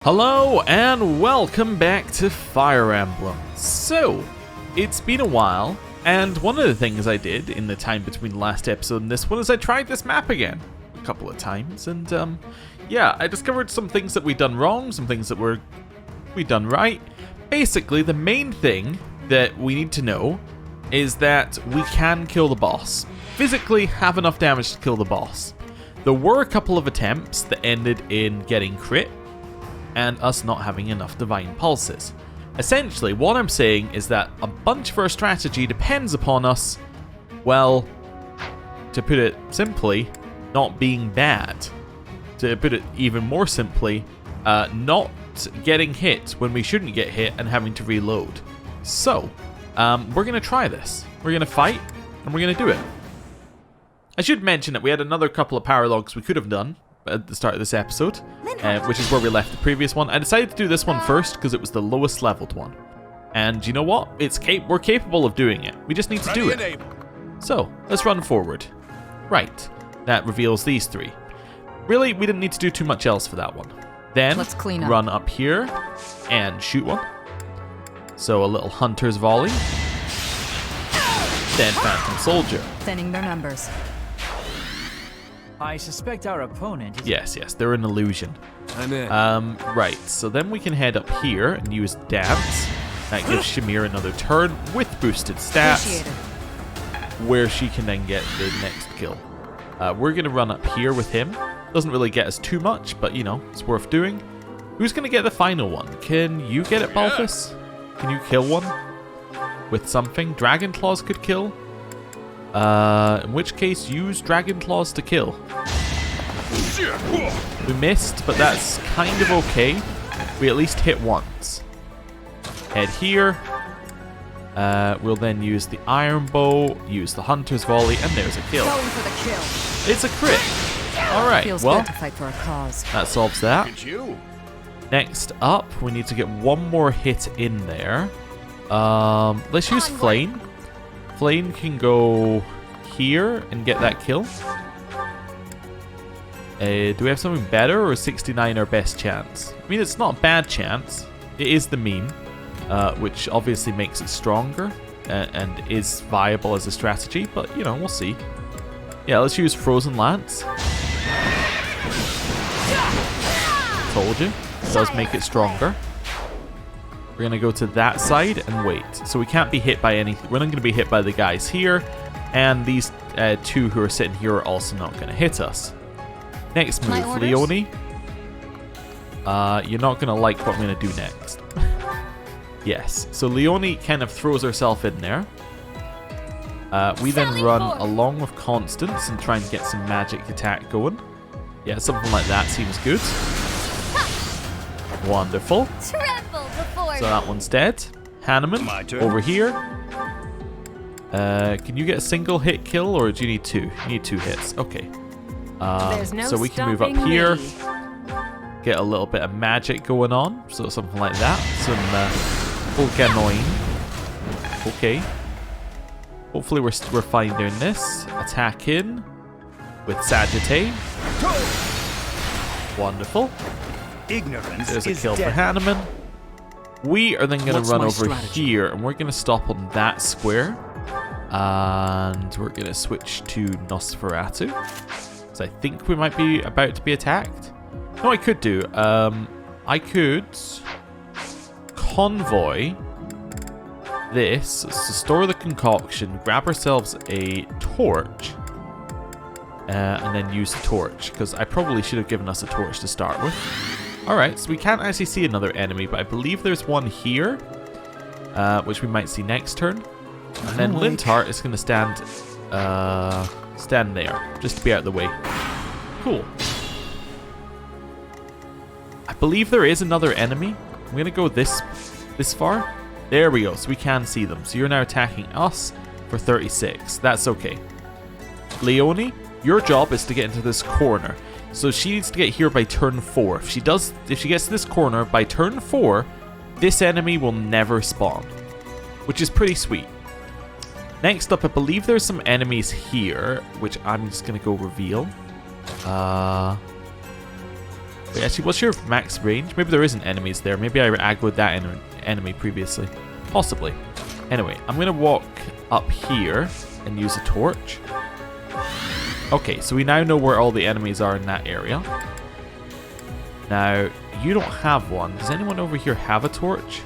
Hello and welcome back to Fire Emblem. So, it's been a while, and one of the things I did in the time between the last episode and this one is I tried this map again a couple of times, and yeah, I discovered some things that we'd done wrong, some things that we'd done right. Basically, the main thing that we need to know is that we can kill the boss. Physically have enough damage to kill the boss. There were a couple of attempts that ended in getting crit, and us not having enough divine pulses. Essentially, what I'm saying is that a bunch of our strategy depends upon us, well, to put it simply, not being bad. To put it even more simply, not getting hit when we shouldn't get hit and having to reload. So, we're going to try this. We're going to fight, and we're going to do it. I should mention that we had another couple of power logs we could have done at the start of this episode, which is where we left the previous one. I decided to do this one first because it was the lowest leveled one. And you know what? We're capable of doing it. We just need to do it. So, let's run forward. Right. That reveals these three. Really, we didn't need to do too much else for that one. Then, let's clean up. Run up here and shoot one. So, a little hunter's volley. Then Phantom Soldier. Thinning their numbers. I suspect our opponent is... Yes, they're an illusion. I'm in. Right, so then we can head up here and use Dance. That gives Shamir another turn with boosted stats, where she can then get the next kill. We're going to run up here with him. Doesn't really get us too much, but you know, it's worth doing. Who's going to get the final one? Can you get it, Balthus? Can you kill one with something? Dragon Claws could kill. In which case, use Dragon Claws to kill. We missed, but that's kind of okay. We at least hit once. Head here. We'll then use the Iron Bow, use the Hunter's Volley, and there's a kill. Going for the kill. It's a crit. Alright, well, to fight for a cause. That solves that. Next up, we need to get one more hit in there. Let's use Flame. Flame can go here and get that kill. Do we have something better, or is 69 our best chance? I mean, it's not a bad chance. It is the mean, which obviously makes it stronger and is viable as a strategy, but, you know, we'll see. Yeah, let's use Frozen Lance. Told you. It does make it stronger. We're going to go to that side and wait. So we can't be hit by anything. We're not going to be hit by the guys here. And these two who are sitting here are also not going to hit us. Next move, Leonie. You're not going to like what I'm going to do next. Yes. So Leonie kind of throws herself in there. We then run along with Constance and try and get some magic attack going. Yeah, something like that seems good. Wonderful. So that one's dead. Hanneman, over here. Can you get a single hit kill, or do you need two? You need 2 hits. Okay. So we can move up here. Get a little bit of magic going on. So something like that. Some Volcanoin. Okay. Hopefully we're fine doing this. Attack in with Sagittae. Wonderful. There's a kill for Hanneman. We are then going to run over here, and we're going to stop on that square. And we're going to switch to Nosferatu. So I think we might be about to be attacked. No, I could do. I could convoy this. So store the concoction, grab ourselves a torch, and then use the torch, because I probably should have given us a torch to start with. Alright, so we can't actually see another enemy, but I believe there's one here, which we might see next turn. And then Linthart is going to stand there, just to be out of the way. Cool. I believe there is another enemy. I'm going to go this far. There we go, so we can see them. So you're now attacking us for 36. That's okay. Leonie, your job is to get into this corner. So she needs to get here by turn 4. If she gets to this corner by turn 4, this enemy will never spawn, which is pretty sweet. Next up, I believe there's some enemies here, which I'm just going to go reveal. Wait, actually, what's your max range? Maybe there isn't enemies there. Maybe I aggroed that enemy previously. Possibly. Anyway, I'm going to walk up here and use a torch. Okay, so we now know where all the enemies are in that area. Now, you don't have one. Does anyone over here have a torch?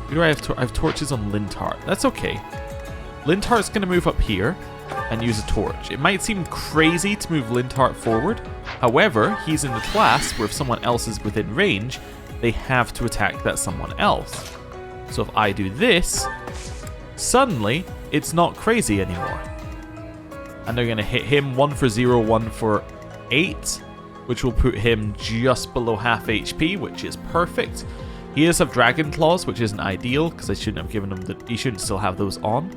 Who do I have? I have torches on Linthart. That's okay. Linthart's going to move up here and use a torch. It might seem crazy to move Linthart forward. However, he's in the class where if someone else is within range, they have to attack that someone else. So if I do this, suddenly it's not crazy anymore. And they're going to hit him 1 for 0, 1 for 8, which will put him just below half HP, which is perfect. He does have Dragon Claws, which isn't ideal because I shouldn't have given him the. He shouldn't still have those on.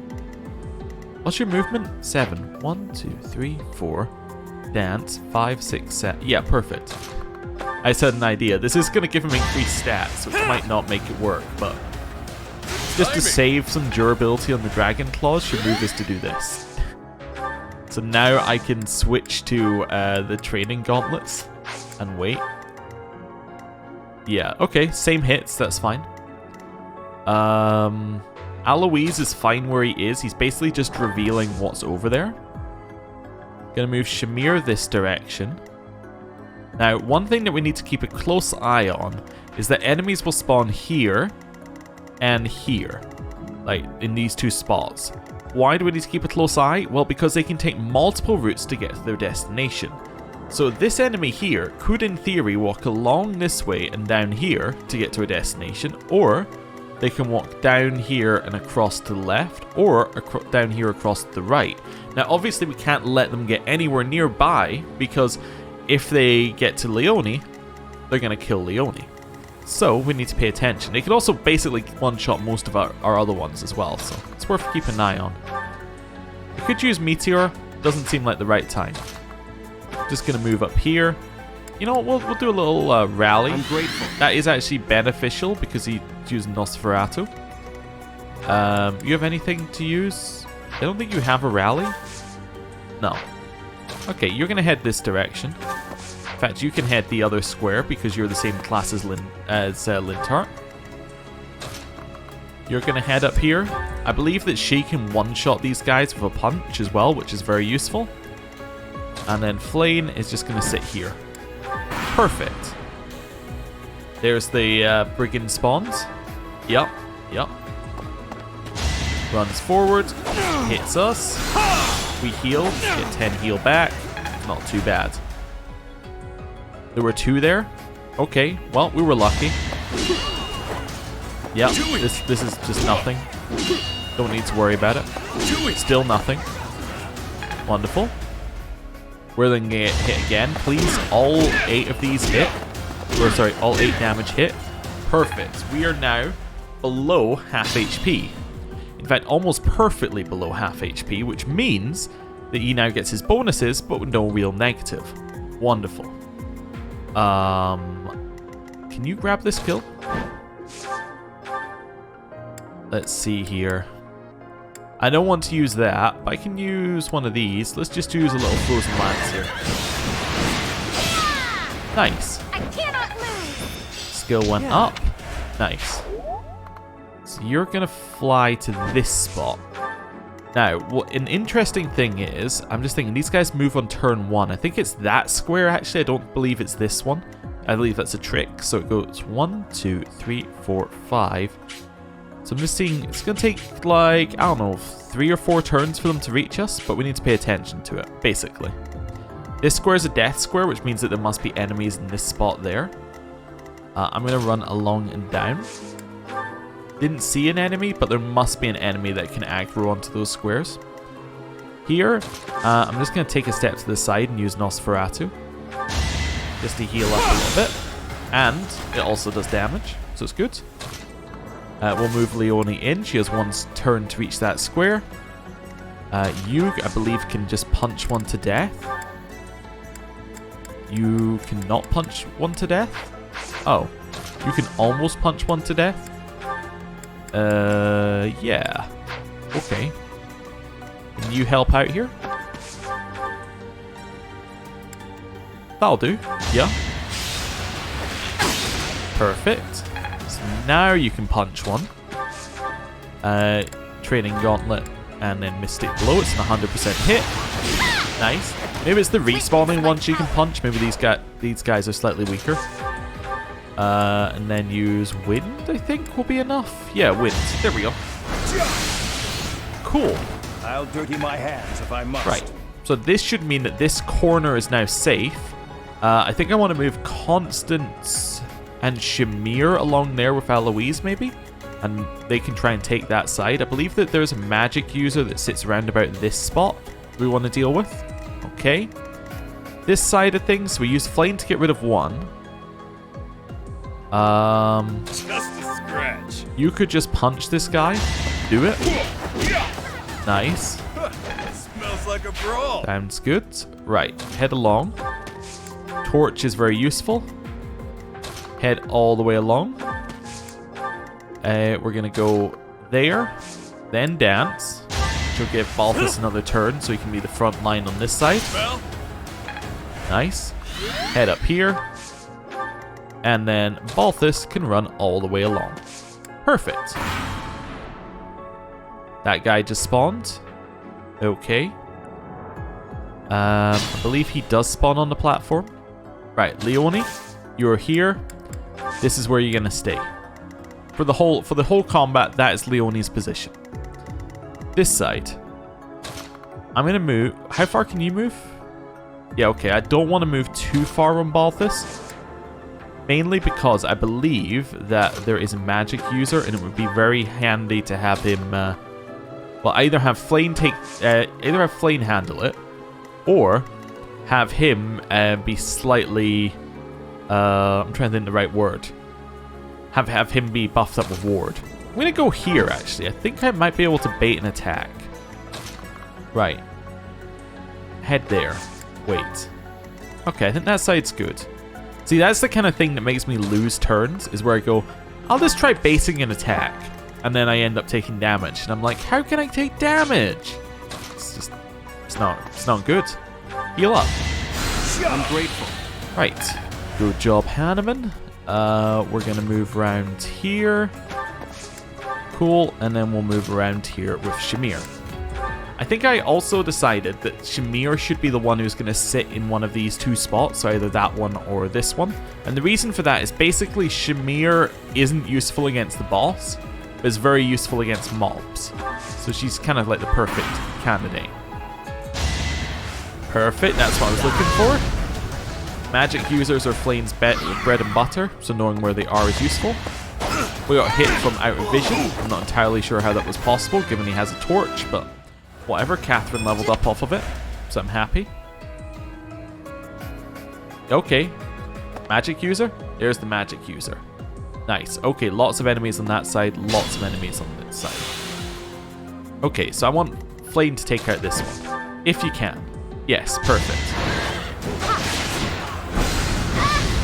What's your movement? 7. 1, 2, 3, 4. Dance. 5, 6, 7. Yeah, perfect. I said an idea. This is going to give him increased stats, which might not make it work, but just to save some durability on the Dragon Claws, your move is to do this. So now I can switch to the Training Gauntlets and wait. Yeah, okay, same hits, that's fine. Aloise is fine where he is. He's basically just revealing what's over there. Gonna move Shamir this direction. Now, one thing that we need to keep a close eye on is that enemies will spawn here and here, like in these two spots. Why do we need to keep a close eye? Well, because they can take multiple routes to get to their destination. So this enemy here could, in theory, walk along this way and down here to get to a destination, or they can walk down here and across to the left, or down here across to the right. Now, obviously, we can't let them get anywhere nearby, because if they get to Leone, they're going to kill Leone. So we need to pay attention. They could also basically one-shot most of our other ones as well, so it's worth keeping an eye on. I could use Meteor, doesn't seem like the right time. Just going to move up here. You know what, we'll do a little rally. I'm grateful. That is actually beneficial because he's using Nosferatu. You have anything to use? I don't think you have a rally. No. Okay, you're going to head this direction. In fact, you can head the other square because you're the same class as Linthart. You're going to head up here. I believe that she can one-shot these guys with a punch as well, which is very useful. And then Flane is just going to sit here. Perfect. There's the brigand spawns. Yup. Runs forward. Hits us. We heal. Get 10 heal back. Not too bad. There were 2 there. Okay, well, we were lucky. Yep, this is just nothing. Don't need to worry about it. Still nothing. Wonderful. We're then going to get hit again. Please, all 8 of these hit. Or sorry, all 8 damage hit. Perfect. We are now below half HP. In fact, almost perfectly below half HP, which means that he now gets his bonuses, but with no real negative. Wonderful. Can you grab this kill? Let's see here. I don't want to use that, but I can use one of these. Let's just use a little frozen lance here. Nice. I cannot lose. Skill went up. Nice. So you're going to fly to this spot. Now, what an interesting thing is, I'm just thinking, these guys move on turn 1. I think it's that square, actually. I don't believe it's this one. I believe that's a trick. So it goes 1, 2, 3, 4, 5. So I'm just seeing, it's going to take, like, I don't know, 3 or 4 turns for them to reach us, but we need to pay attention to it, basically. This square is a death square, which means that there must be enemies in this spot there. I'm going to run along and down. Didn't see an enemy, but there must be an enemy that can aggro onto those squares. Here, I'm just going to take a step to the side and use Nosferatu. Just to heal up a little bit. And it also does damage, so it's good. We'll move Leone in. She has 1 turn to reach that square. You, I believe, can just punch one to death. You cannot punch one to death? Oh. You can almost punch one to death? Yeah. Okay. Can you help out here? That'll do. Yeah. Perfect. So now you can punch one. Training Gauntlet and then Mystic Blow. It's an 100% hit. Nice. Maybe it's the respawning ones you can punch. Maybe these guys are slightly weaker. And then use Wind, I think, will be enough. Yeah, Wind. There we go. Cool. I'll dirty my hands if I must. Right. So this should mean that this corner is now safe. I think I want to move Constance and Shamir along there with Eloise, maybe? And they can try and take that side. I believe that there's a magic user that sits around about this spot we want to deal with. Okay. This side of things, we use Flame to get rid of one. Just a scratch. You could just punch this guy. Do it. Nice. Smells like a brawl. Sounds good. Right. Head along. Torch is very useful. Head all the way along. We're going to go there. Then dance. Which will give Balthus another turn so he can be the front line on this side. Nice. Head up here. And then Balthus can run all the way along. Perfect. That guy just spawned. Okay. I believe he does spawn on the platform. Right, Leone, you're here. This is where you're gonna stay. For the whole combat, that is Leone's position. This side. I'm gonna move. How far can you move? Yeah, okay. I don't want to move too far on Balthus. Mainly because I believe that there is a magic user, and it would be very handy to have him. Well, either have Flame handle it, or have him be slightly. I'm trying to think the right word. Have him be buffed up with ward. I'm gonna go here actually. I think I might be able to bait an attack. Right. Head there. Wait. Okay, I think that side's good. See, that's the kind of thing that makes me lose turns, is where I go, I'll just try basing an attack, and then I end up taking damage. And I'm like, how can I take damage? It's not good. Heal up. I'm grateful. Right. Good job, Hanneman. We're going to move around here. Cool. And then we'll move around here with Shamir. I think I also decided that Shamir should be the one who's going to sit in one of these two spots, so either that one or this one. And the reason for that is basically Shamir isn't useful against the boss, but is very useful against mobs. So she's kind of like the perfect candidate. Perfect, that's what I was looking for. Magic users are Flame's bread and butter, so knowing where they are is useful. We got hit from out of vision. I'm not entirely sure how that was possible, given he has a torch, but whatever. Catherine leveled up off of it, so I'm happy. Okay. Magic user? There's the magic user. Nice. Okay, lots of enemies on that side, lots of enemies on this side. Okay, so I want Flame to take out this one. If you can. Yes, perfect.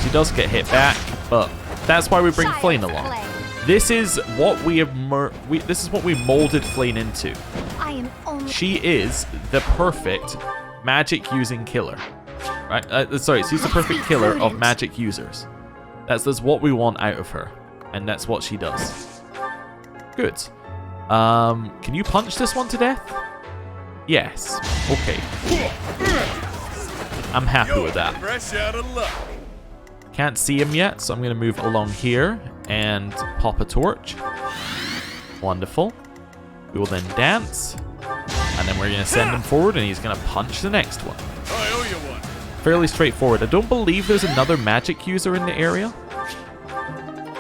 She does get hit back, but that's why we bring Flame along. This is what we have this is what we molded Flame into. She is the perfect magic using killer. Right? Sorry, she's the perfect killer of magic users. That's what we want out of her. And that's what she does. Good. Can you punch this one to death? Yes. Okay. I'm happy with that. Fresh out of luck. Can't see him yet, so I'm going to move along here and pop a torch. Wonderful. We will then dance. And then we're going to send him forward, and he's going to punch the next one. I owe you one. Fairly straightforward. I don't believe there's another magic user in the area.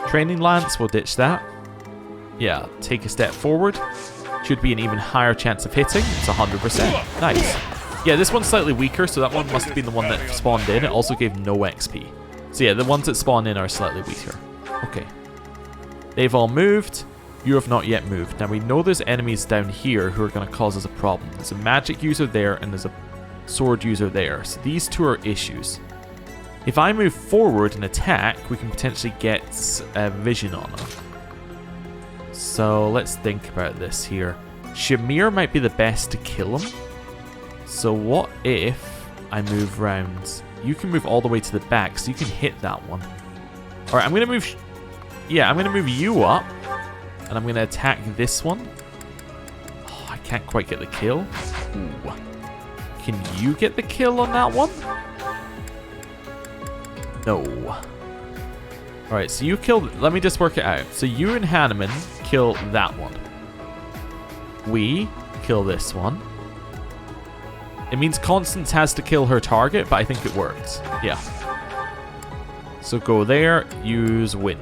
Training Lance, we'll ditch that. Yeah, take a step forward. Should be an even higher chance of hitting. It's 100%. Nice. Yeah, this one's slightly weaker, so that one must have been the one that spawned in. It also gave no XP. So yeah, the ones that spawn in are slightly weaker. Okay. They've all moved. You have not yet moved. Now we know there's enemies down here who are going to cause us a problem. There's a magic user there and there's a sword user there. So these two are issues. If I move forward and attack, we can potentially get vision on them. So let's think about this here. Shamir might be the best to kill him. So what if I move round? You can move all the way to the back, so you can hit that one. Alright, I'm going to move yeah, I'm going to move you up. And I'm going to attack this one. Oh, I can't quite get the kill. Ooh. Can you get the kill on that one? No. Alright, so you killed... Let me just work it out. So you and Hanneman kill that one. We kill this one. It means Constance has to kill her target, but I think it works. Yeah. So go there, use wind.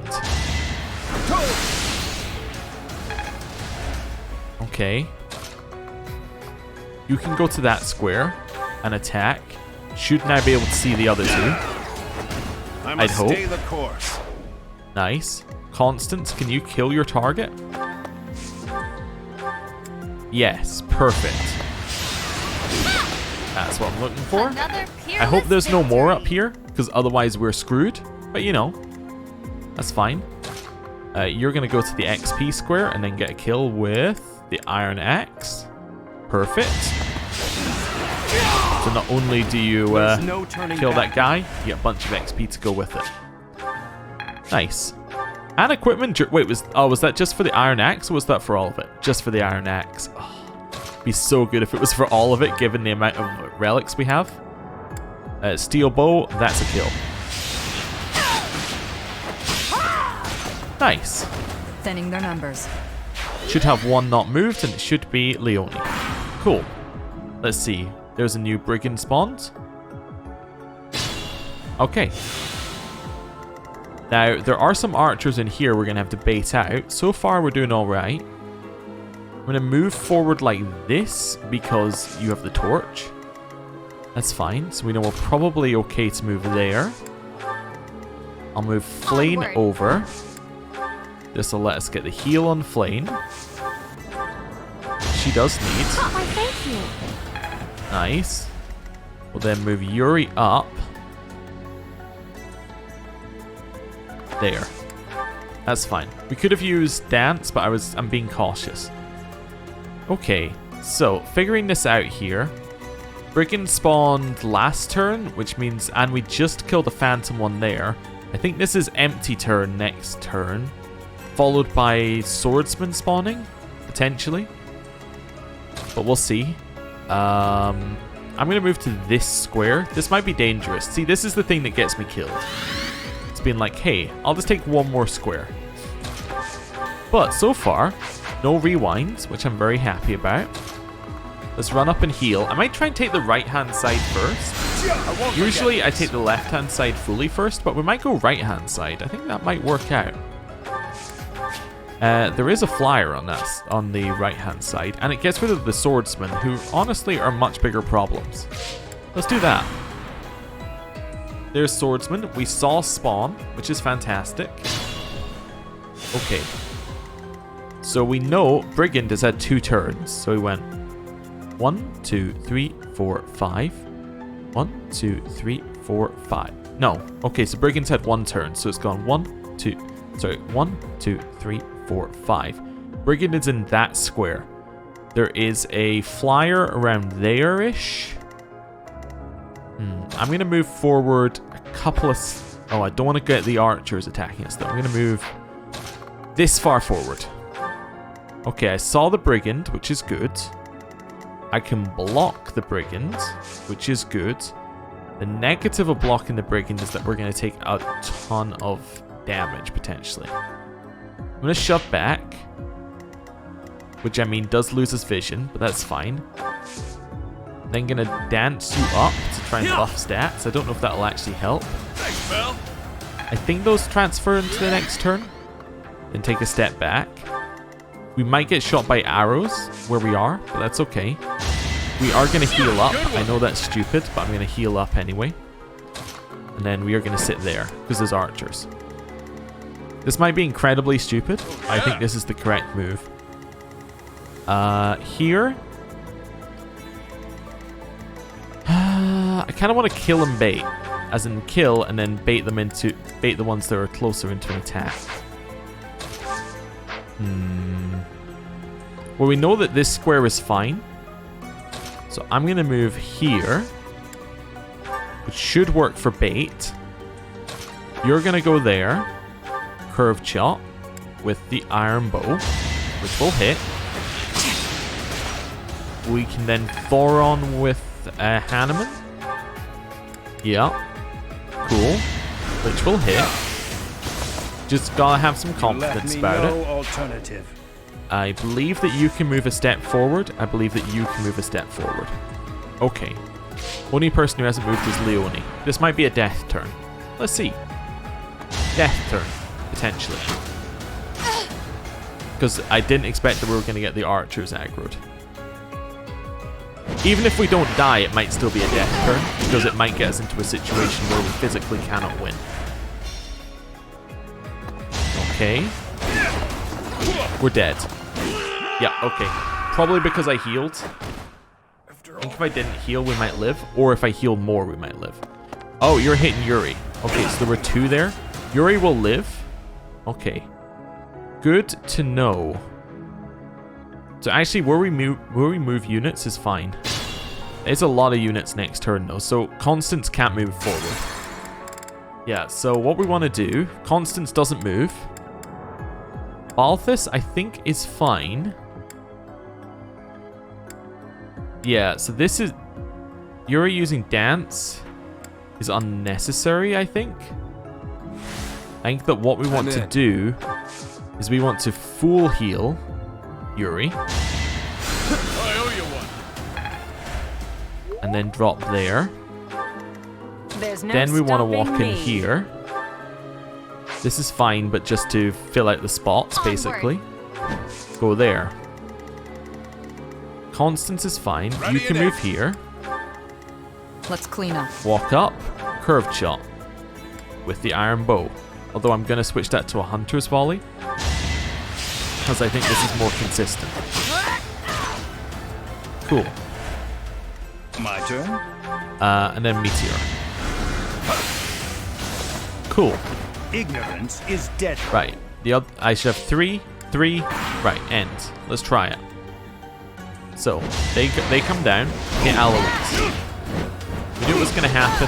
Okay. You can go to that square and attack. Should now be able to see the other two. I'd hope. Stay the course. Nice. Constance, can you kill your target? Yes, perfect. That's what I'm looking for. I hope there's no more up here, because otherwise we're screwed. But you know, that's fine. You're going to go to the XP square and then get a kill with the Iron Axe. Perfect. So not only do you kill that guy, you get a bunch of XP to go with it. Nice. And equipment. Wait, was that just for the Iron Axe, or was that for all of it? Just for the Iron Axe. Oh, it'd be so good if it was for all of it, given the amount of relics we have. Steel bow, that's a kill. Nice. Thinning their numbers. Should have one not moved, and it should be Leone. Cool. Let's see. There's a new brigand spawned. Okay. Now, there are some archers in here we're going to have to bait out. So far, we're doing all right. I'm going to move forward like this because you have the torch. That's fine. So we know we're probably okay to move there. I'll move Flane over. This will let us get the heal on Flane. She does need. Thank you. Nice. We'll then move Yuri up. There. That's fine. We could have used Dance, but I'm being cautious. Okay, so figuring this out here. Brigand spawned last turn, which means, and we just killed the Phantom one there. I think this is empty turn next turn, followed by Swordsman spawning, potentially. But we'll see. I'm going to move to this square. This might be dangerous. See, this is the thing that gets me killed. It's been like, hey, I'll just take one more square. But so far, no rewinds, which I'm very happy about. Let's run up and heal. I might try and take the right-hand side first. Usually I take the left-hand side fully first, but we might go right-hand side. I think that might work out. There is a flyer on the right-hand side, and it gets rid of the swordsmen, who honestly are much bigger problems. Let's do that. There's swordsmen. We saw spawn, which is fantastic. Okay. So we know Brigand has had 2 turns. So we went 1, 2, 3, 4, 5. 1, 2, 3, 4, 5. No. Okay, so Brigand's had 1 turn. So it's gone 1, 2, 3, 4, 5. Brigand is in that square. There is a flyer around there-ish. I'm going to move forward a couple of... Oh, I don't want to get the archers attacking us, though. I'm going to move this far forward. Okay, I saw the Brigand, which is good. I can block the Brigand, which is good. The negative of blocking the Brigand is that we're going to take a ton of damage, potentially. I'm going to shove back, which I mean does lose his vision, but that's fine. Then going to dance you up to try and buff stats. I don't know if that'll actually help. Thanks, Bell. I think those transfer into the next turn. Then take a step back. We might get shot by arrows where we are, but that's okay. We are going to heal up. I know that's stupid, but I'm going to heal up anyway. And then we are going to sit there, because there's archers. This might be incredibly stupid. I think this is the correct move. Here. I kind of want to kill and bait. As in kill and then bait the ones that are closer into an attack. Well, we know that this square is fine. So I'm going to move here. Which should work for bait. You're going to go there. curved shot with the iron bow, which will hit. We can then Thoron with Hanneman. Yeah. Cool. Which will hit. Just gotta have some confidence about it. Alternative. I believe that you can move a step forward. I believe that you can move a step forward. Okay. Only person who hasn't moved is Leonie. This might be a death turn. Let's see. Death turn, potentially. Because I didn't expect that we were going to get the archers aggroed. Even if we don't die, it might still be a death turn, because it might get us into a situation where we physically cannot win. Okay. We're dead. Yeah, okay. Probably because I healed. I think if I didn't heal, we might live. Or if I heal more, we might live. Oh, you're hitting Yuri. Okay, so there were two there. Yuri will live. Okay. Good to know. So actually, where we move units is fine. There's a lot of units next turn, though. So Constance can't move forward. Yeah, so what we want to do... Constance doesn't move. Balthus, I think, is fine. Yeah, so this is... Yuri using dance is unnecessary, I think. I think that what we want to do is we want to full heal Yuri. I owe you one. And then drop there. There's no Then we want to stopping walk in me. here. This is fine, but just to fill out the spots, basically. Go there. Constance is fine. You can move here. Let's clean up. Walk up. Curved shot. With the iron bow. Although I'm going to switch that to a hunter's volley. Because I think this is more consistent. Cool. My turn. And then meteor. Cool. Ignorance is dead. Right. I should have 3, 3. Right. End. Let's try it. So they come down. Get Eloise. We knew it was going to happen.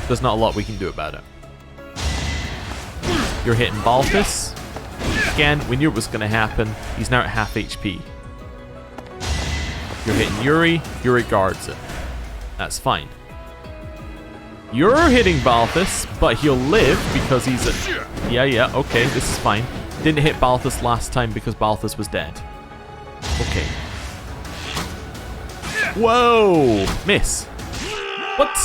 There's not a lot we can do about it. You're hitting Balthus. Again, we knew it was going to happen. He's now at half HP. You're hitting Yuri. Yuri guards it. That's fine. You're hitting Balthus, but he'll live because he's a... Yeah, okay, this is fine. Didn't hit Balthus last time because Balthus was dead. Okay. Whoa! Miss. What?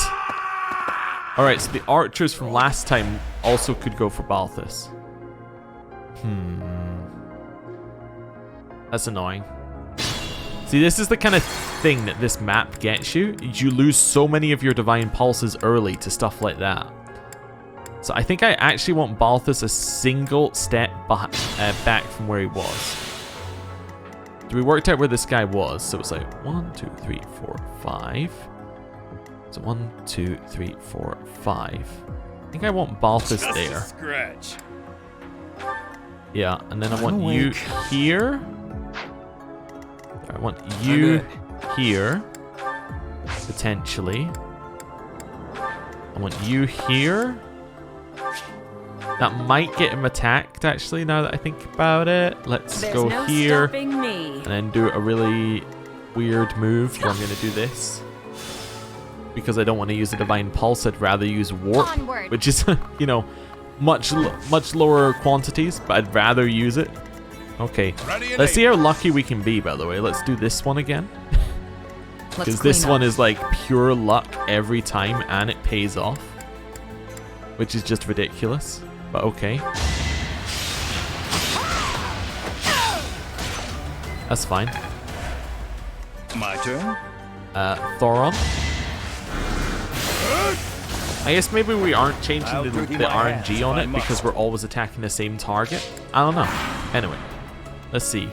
Alright, so the archers from last time also could go for Balthus. That's annoying. See, this is the kind of thing that this map gets you. You lose so many of your divine pulses early to stuff like that. So I think I actually want Balthus a single step back from where he was. So we worked out where this guy was. So it's like 1, 2, 3, 4, 5. So 1, 2, 3, 4, 5. I think I want Balthus Just there. a scratch. Yeah, and then I want you here. I want you here. Potentially. I want you here. That might get him attacked, actually, now that I think about it. Let's There's go no here. stopping me. And then do a really weird move where I'm going to do this. Because I don't want to use the Divine Pulse, I'd rather use Warp. Onward. Which is, you know, much lower quantities, but I'd rather use it. Okay, let's see how lucky we can be, by the way. Let's do this one again. Because this one is like pure luck every time, and it pays off. Which is just ridiculous, but okay. That's fine. My turn. Thoron. I guess maybe we aren't changing the RNG on it because we're always attacking the same target. I don't know. Anyway, let's see.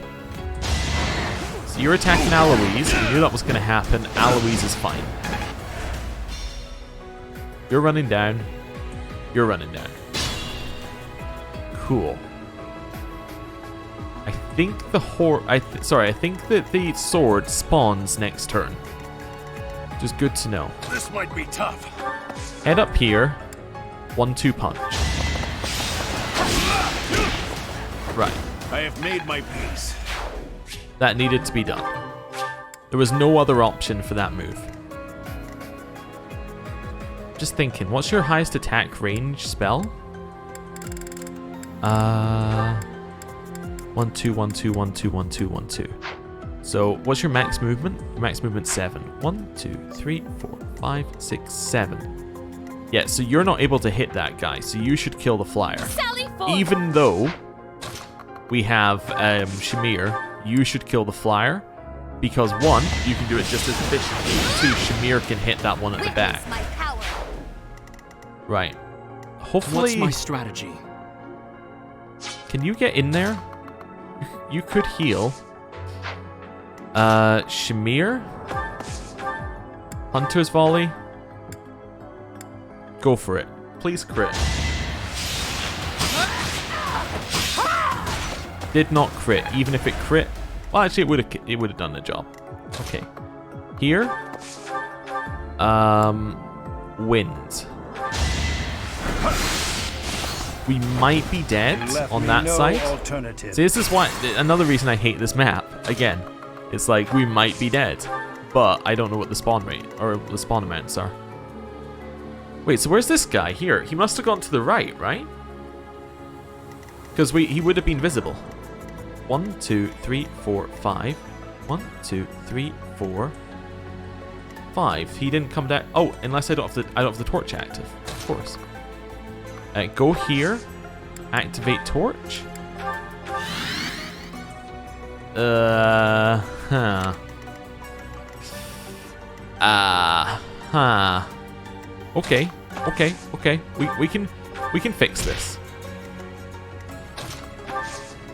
So you're attacking Eloise. We knew that was going to happen. Eloise is fine. You're running down. You're running down. Cool. I think the I think that the sword spawns next turn. Just good to know. This might be tough. Head up here. 1-2 punch. Right. I have made my peace. That needed to be done. There was no other option for that move. Just thinking, what's your highest attack range spell? 1, 2, 1, 2, 1, 2, 1, 2, 1, 2. So, what's your max movement? Your max movement 7. 1, 2, 3, 4, 5, 6, 7. Yeah, so you're not able to hit that guy, so you should kill the flyer. Even though we have Shamir, you should kill the flyer. Because 1, you can do it just as efficiently. 2, Shamir can hit that one at the back. Right. Hopefully... What's my strategy? Can you get in there? You could heal. Shamir? Hunter's Volley? Go for it. Please crit. Did not crit. Even if it crit... Well, actually, it would have done the job. Okay. Here. Wind. We might be dead on that side. See, this is why another reason I hate this map. Again, it's like we might be dead, but I don't know what the spawn rate or the spawn amounts are. Wait, so where's this guy here? He must have gone to the right, right? Because he would have been visible. 1, 2, 3, 4, 5. 1, 2, 3, 4, 5. He didn't come down. Oh, unless I don't have the torch active, of course. Go here. Activate torch. Okay. We can fix this.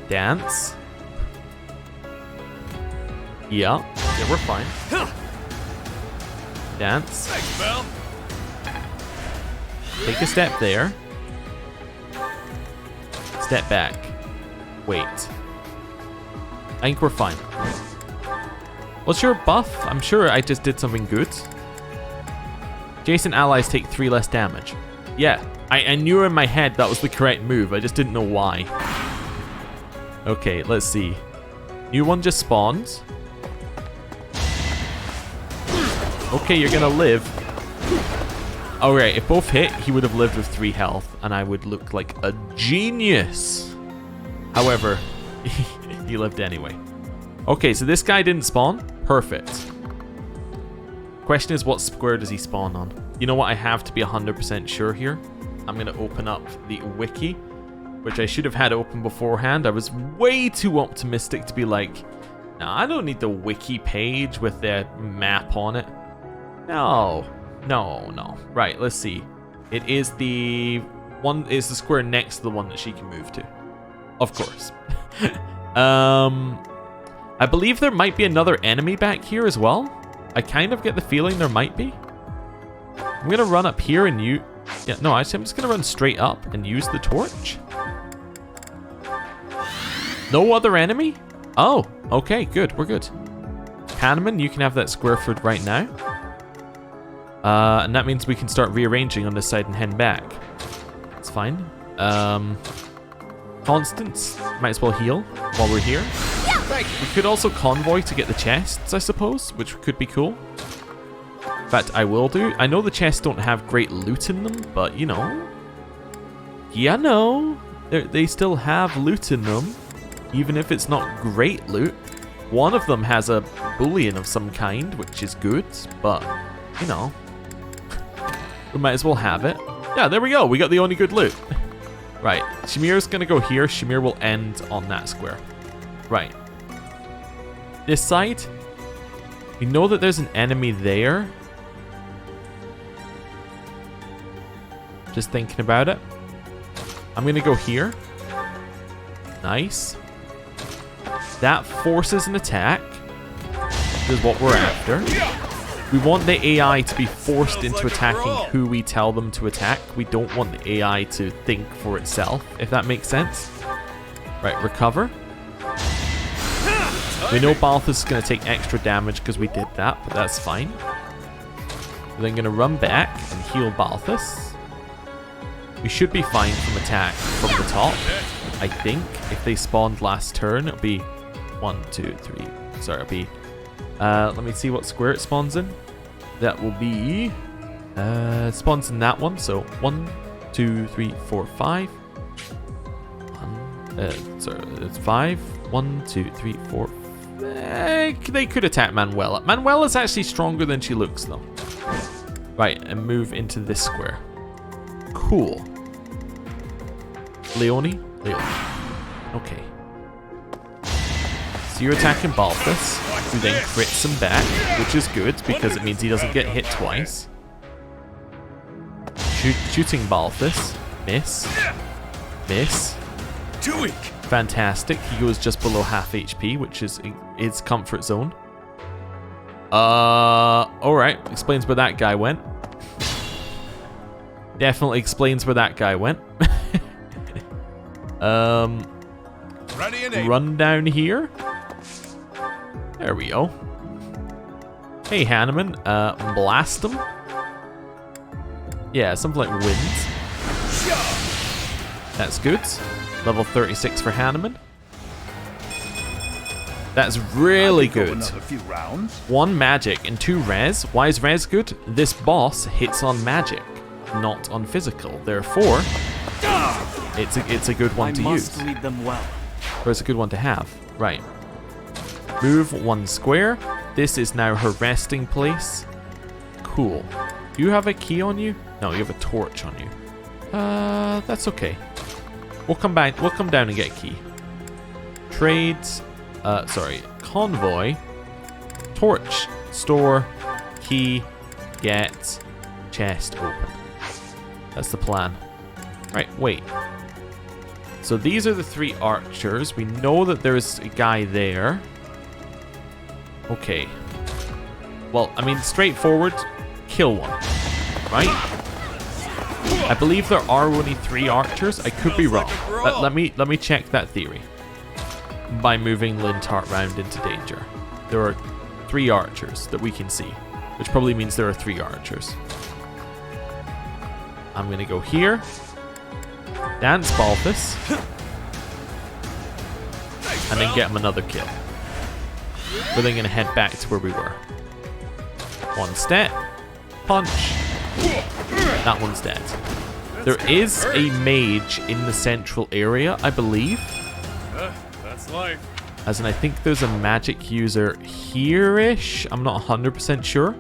Dance. Yeah, we're fine. Dance. Thanks, Bell. Take a step there. Step back. Wait. I think we're fine. What's your buff? I'm sure I just did something good. Adjacent allies take 3 less damage. Yeah, I knew in my head that was the correct move. I just didn't know why. Okay, let's see. New one just spawned. Okay, you're gonna live. Alright, if both hit, he would have lived with 3 health, and I would look like a genius. However, he lived anyway. Okay, so this guy didn't spawn. Perfect. Question is, what square does he spawn on? You know what? I have to be 100% sure here. I'm going to open up the wiki, which I should have had open beforehand. I was way too optimistic to be like, no, I don't need the wiki page with the map on it. No. Right, let's see. It is the square next to the one that she can move to. Of course. I believe there might be another enemy back here as well. I kind of get the feeling there might be. I'm gonna run up here and I'm just gonna run straight up and use the torch. No other enemy? Oh, okay, good, we're good. Hanneman, you can have that square foot right now. And that means we can start rearranging on this side and head back. That's fine. Constance, might as well heal while we're here. We could also convoy to get the chests, I suppose, which could be cool. In fact, I will do. I know the chests don't have great loot in them, but you know. Yeah, no. They still have loot in them, even if it's not great loot. One of them has a bullion of some kind, which is good, but, you know. We might as well have it. Yeah, there we go. We got the only good loot. Right. Shamir's going to go here. Shamir will end on that square. Right. This side. We know that there's an enemy there. Just thinking about it. I'm going to go here. Nice. That forces an attack. This is what we're after. We want the AI to be forced into attacking who we tell them to attack. We don't want the AI to think for itself, if that makes sense. Right, recover. We know Balthus is going to take extra damage because we did that, but that's fine. We're then going to run back and heal Balthus. We should be fine from attack from the top. I think if they spawned last turn, it'll be 1, 2, 3. Sorry, it'll be. Let me see what square it spawns in. That will be. It spawns in that one. So 1, 2, 3, 4, 5. Sorry, it's 5. 1, 2, 3, 4. They could attack Manuela. Manuela's actually stronger than she looks, though. Right, and move into this square. Cool. Leone? Okay. So you're attacking Balthus, who then crits him back, which is good because it means he doesn't get hit twice. Shooting Balthus. Miss. Miss. Too weak. Fantastic. He goes just below half HP, which is his comfort zone. Alright. Explains where that guy went. Definitely explains where that guy went. Ready and able. Run down here. There we go. Hey, Hanneman. Blast him. Yeah, something like winds. That's good. Level 36 for Hanneman. That's really good. Another few rounds. 1 magic and 2 res. Why is res good? This boss hits on magic, not on physical. Therefore, it's a good one to use. Lead them well. Or it's a good one to have. Right. Move 1 square. This is now her resting place. Cool. Do you have a key on you? No, you have a torch on you. That's okay. We'll come back. We'll come down and get a key. Trades. Sorry. Convoy. Torch. Store. Key. Get. Chest open. That's the plan. Right, wait. So these are the 3 archers. We know that there's a guy there. Okay. Well, I mean, straightforward. Kill one. Right? I believe there are only 3 archers. I could be wrong. Let me check that theory. By moving Lintart round into danger. There are 3 archers that we can see. Which probably means there are 3 archers. I'm gonna go here. Dance Balthus. And then get him another kill. We're then gonna head back to where we were. 1 step. Punch. That one's dead. There is a mage in the central area, I believe. That's life. As in, I think there's a magic user here-ish. I'm not 100% sure.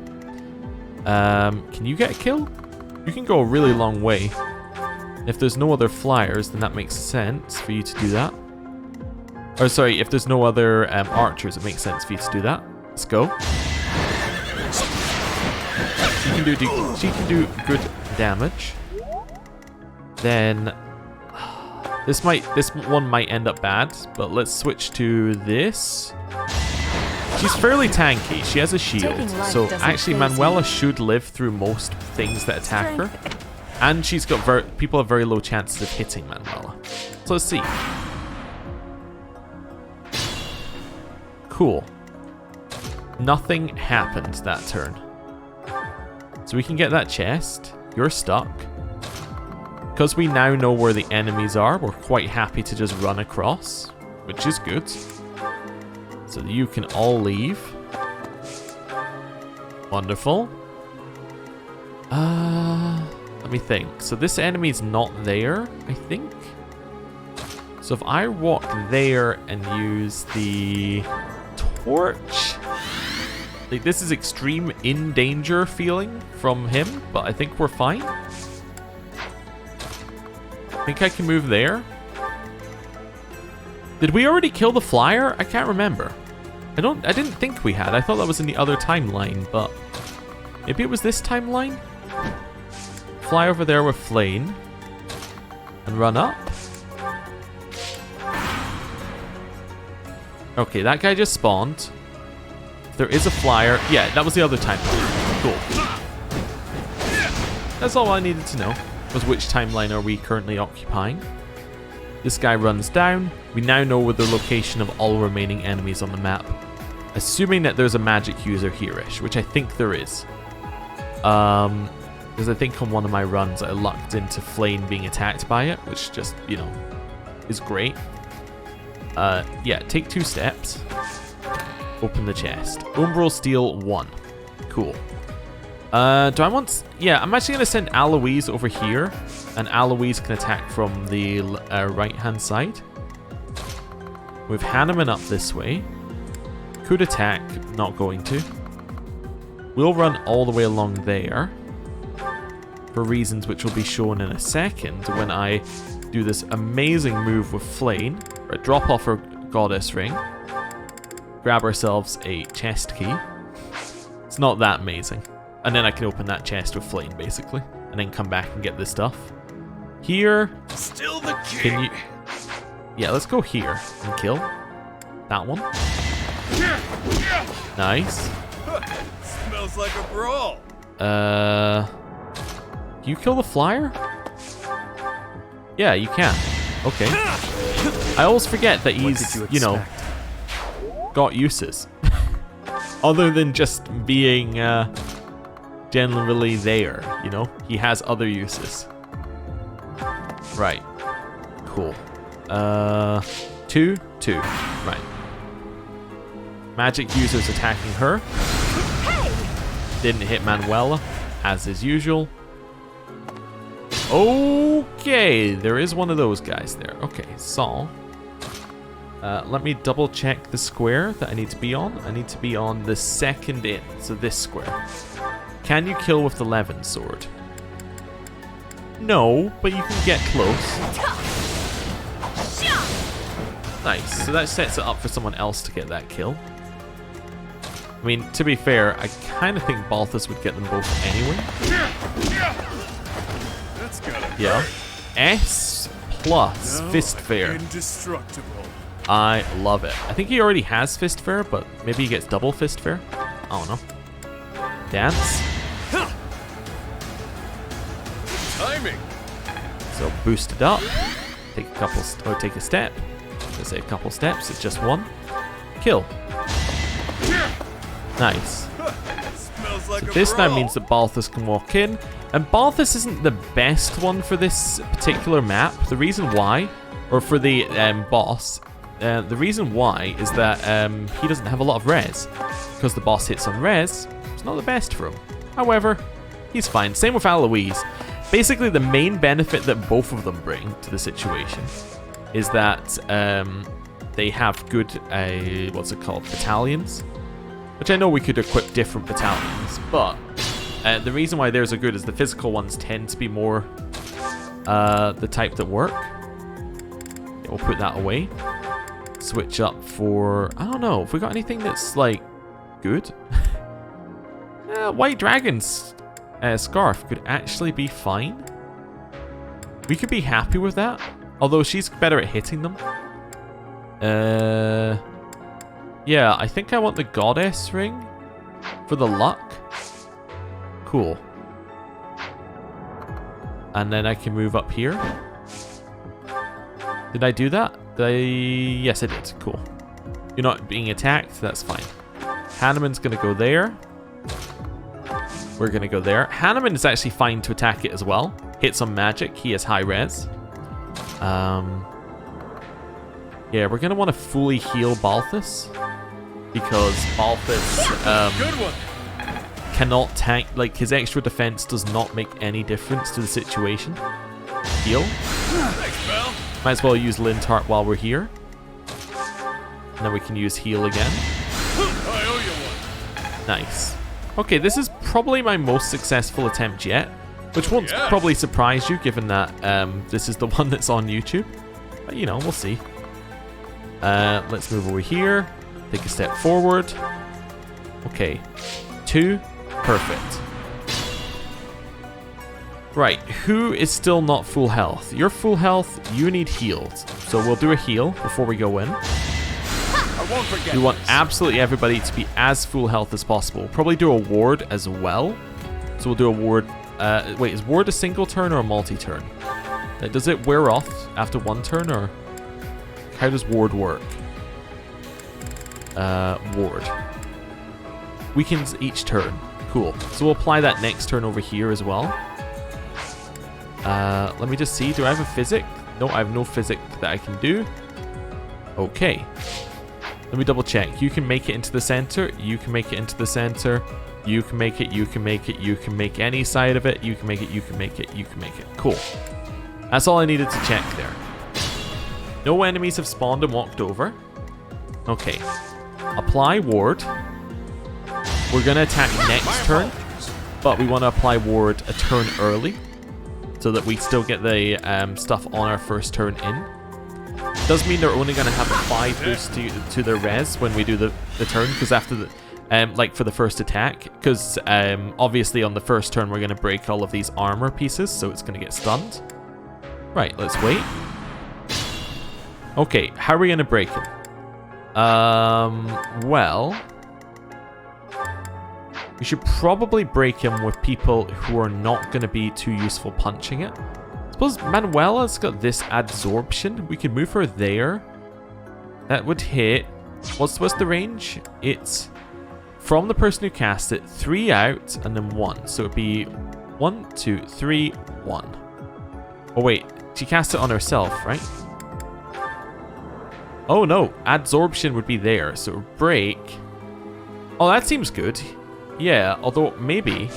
Can you get a kill? You can go a really long way. If there's no other flyers, then that makes sense for you to do that. Or sorry, if there's no other archers, it makes sense for you to do that. Let's go. She can do good damage. Then this one might end up bad, but let's switch to this. She's fairly tanky. She has a shield, so actually Manuela should live through most things that attack her. And she's got people have very low chances of hitting Manuela. So let's see. Cool. Nothing happened that turn. So we can get that chest. You're stuck. Because we now know where the enemies are, we're quite happy to just run across, which is good. So you can all leave. Wonderful. Let me think. So this enemy's not there, I think. So if I walk there and use the torch, like this is extreme in danger feeling from him, but I think we're fine. I think I can move there. Did we already kill the flyer? I can't remember. I didn't think we had. I thought that was in the other timeline, but maybe it was this timeline? Fly over there with Flame and run up. Okay, that guy just spawned. There is a flyer. Yeah, that was the other timeline. Cool. That's all I needed to know, was which timeline are we currently occupying. This guy runs down. We now know where the location of all remaining enemies on the map. Assuming that there's a magic user here-ish, which I think there is. Because I think on one of my runs I lucked into Flame being attacked by it, which just, you know, is great. Yeah, take 2 steps. Open the chest. Umbral Steel 1. Cool. Do I want... Yeah, I'm actually going to send Aloise over here. And Aloise can attack from the right-hand side. With Hanneman up this way. Could attack, not going to. We'll run all the way along there. For reasons which will be shown in a second when I do this amazing move with Flame. Right, drop off her goddess ring. Grab ourselves a chest key. It's not that amazing. And then I can open that chest with Flame, basically. And then come back and get this stuff. Here. Still the king. Can you... Yeah, let's go here and kill. That one. Nice. Smells like a brawl. You kill the flyer? Yeah, you can. Okay. I always forget that he's, you know, got uses. Other than just being generally there, you know? He has other uses. Right. Cool. 2, 2. Right. Magic users attacking her. Didn't hit Manuela, as is usual. Okay, there is one of those guys there. Okay, Saul. Let me double check the square that I need to be on. I need to be on the second in, so this square. Can you kill with the Levin sword? No, but you can get close. Nice, so that sets it up for someone else to get that kill. I mean, to be fair, I kind of think Balthus would get them both anyway. That's gotta Yeah. hurt. S plus No, Fist Fair. Indestructible. I love it. I think he already has Fist Fair, but maybe he gets double Fist Fair. I don't know. Dance. Timing. So boost it up. Take a couple, or take a step. Let's say a couple steps. It's just one. Kill. Nice. Smells like So a this now brawl. means that Balthus can walk in. And Balthus isn't the best one for this particular map. The reason why, or for the boss, the reason why is that he doesn't have a lot of res. Because the boss hits on res, it's not the best for him. However, he's fine. Same with Aloise. Basically, the main benefit that both of them bring to the situation is that they have good, what's it called, battalions. Which I know we could equip different battalions, but the reason why theirs are good is the physical ones tend to be more the type that work. Yeah, we'll put that away. Switch up for, I don't know, if we got anything that's like good. White Dragon's scarf could actually be fine. We could be happy with that, although she's better at hitting them. Yeah, I think I want the goddess ring for the luck. Cool. And then I can move up here. Did I do that? Yes, I did. Cool. You're not being attacked. That's fine. Hanneman's going to go there. We're going to go there. Hanneman is actually fine to attack it as well. Hits on magic. He has high res. Yeah, we're going to want to fully heal Balthus. Because Balthus Good one. cannot tank, like his extra defense does not make any difference to the situation. Heal. Thanks, pal. Might as well use Lintart while we're here. And then we can use heal again. I owe you one. Nice. Okay, this is probably my most successful attempt yet. Which won't Yes. probably surprise you given that this is the one that's on YouTube. But you know, we'll see. Let's move over here. Take a step forward. Okay. 2. Perfect. Right. Who is still not full health? You're full health. You need healed. So we'll do a heal before we go in. I won't forget. We want this. absolutely everybody to be as full health as possible. Probably do a ward as well. So we'll do a ward. Wait, is ward a single turn or a multi-turn? Does it wear off after one turn, or how does ward work? Ward. Weakens each turn. Cool. So we'll apply that next turn over here as well. Let me just see. Do I have a physic No, I have no physic that I can do. Okay. Let me double check. You can make it into the center. You can make it into the center. You can make it. You can make it. You can make any side of it. You can make it. You can make it. You can make it. Cool. That's all I needed to check there. No enemies have spawned and walked over. Okay. Apply ward. We're going to attack next turn, but we want to apply ward a turn early so that we still get the stuff on our first turn in. Does mean they're only going to have a 5 boost to their res when we do the turn, because after the like for the first attack, because obviously on the first turn we're going to break all of these armor pieces, so it's going to get stunned. Right, let's wait. Okay, how are we going to break him? Well, we should probably break him with people who are not going to be too useful punching it. I suppose Manuela's got this adsorption. We could move her there. That would hit... What's the range? It's from the person who cast it, 3 out, and then 1. So it'd be 1, 2, 3, 1. Oh wait, she cast it on herself, right? Oh no, adsorption would be there, so it would break. Oh, that seems good. Yeah, although maybe...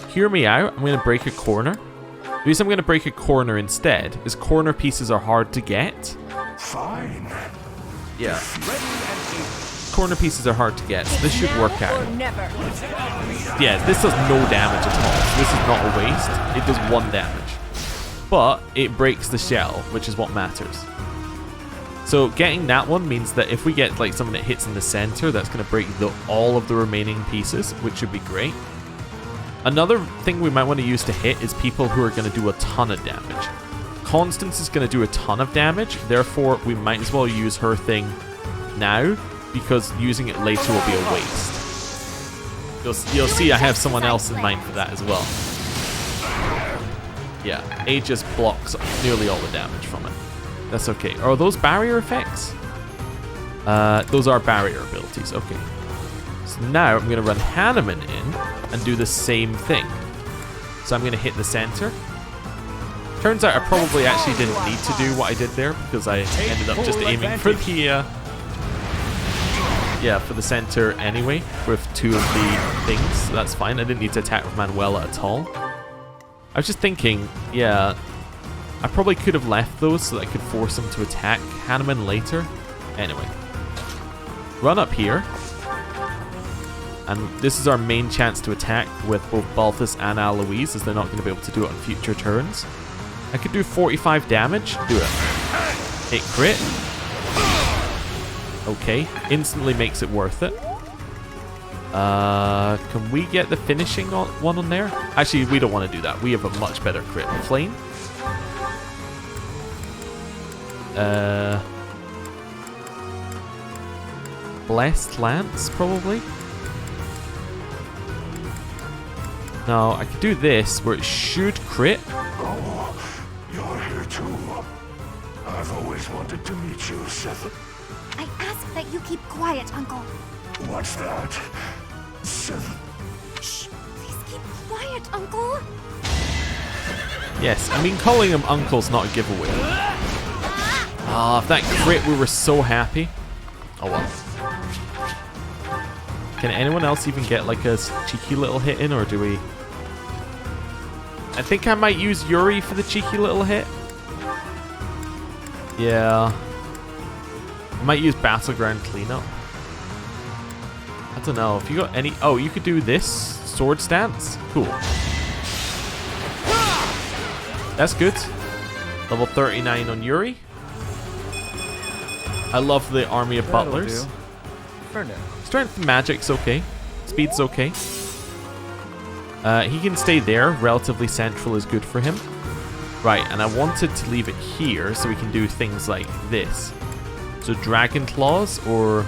Hear me out, I'm going to break a corner. The reason I'm going to break a corner instead is corner pieces are hard to get. Fine. Yeah. Corner pieces are hard to get, so this should work out. Yeah, this does no damage at all, so this is not a waste. It does 1 damage. But it breaks the shell, which is what matters. So getting that one means that if we get like something that hits in the center, that's going to break all of the remaining pieces, which would be great. Another thing we might want to use to hit is people who are going to do a ton of damage. Constance is going to do a ton of damage, therefore we might as well use her thing now, because using it later will be a waste. You'll see I have someone else in mind for that as well. Yeah, A just blocks nearly all the damage from it. That's okay. Are those barrier effects? Those are barrier abilities. Okay. So now I'm going to run Hanneman in and do the same thing. So I'm going to hit the center. Turns out I probably actually didn't need to do what I did there, because I ended up just aiming for the for the center anyway with 2 of the things. So that's fine. I didn't need to attack with Manuela at all. I was just thinking, yeah, I probably could have left those so that I could force him to attack Hanneman later. Anyway, run up here. And this is our main chance to attack with both Balthus and Aloise, as they're not going to be able to do it on future turns. I could do 45 damage. Do it. Hit crit. Okay. Instantly makes it worth it. Can we get the finishing one on there? Actually, we don't want to do that. We have a much better crit. Flame. Blessed Lance, probably? No, I could do this, where it should crit. Oh, you're here too. I've always wanted to meet you, Sith. I ask that you keep quiet, Uncle. What's that? Sith. Shh, please keep quiet, Uncle. Yes, I mean, calling him Uncle's not a giveaway. Ah, if that crit, we were so happy. Oh well. Can anyone else even get like a cheeky little hit in, or do we? I think I might use Yuri for the cheeky little hit. Yeah. I might use Battleground Cleanup. I don't know. If you got any... Oh, you could do this. Sword Stance. Cool. That's good. Level 39 on Yuri. I love the army of butlers. For now. Strength and magic's okay. Speed's okay. He can stay there. Relatively central is good for him. Right, and I wanted to leave it here so we can do things like this. So Dragon Claws, or...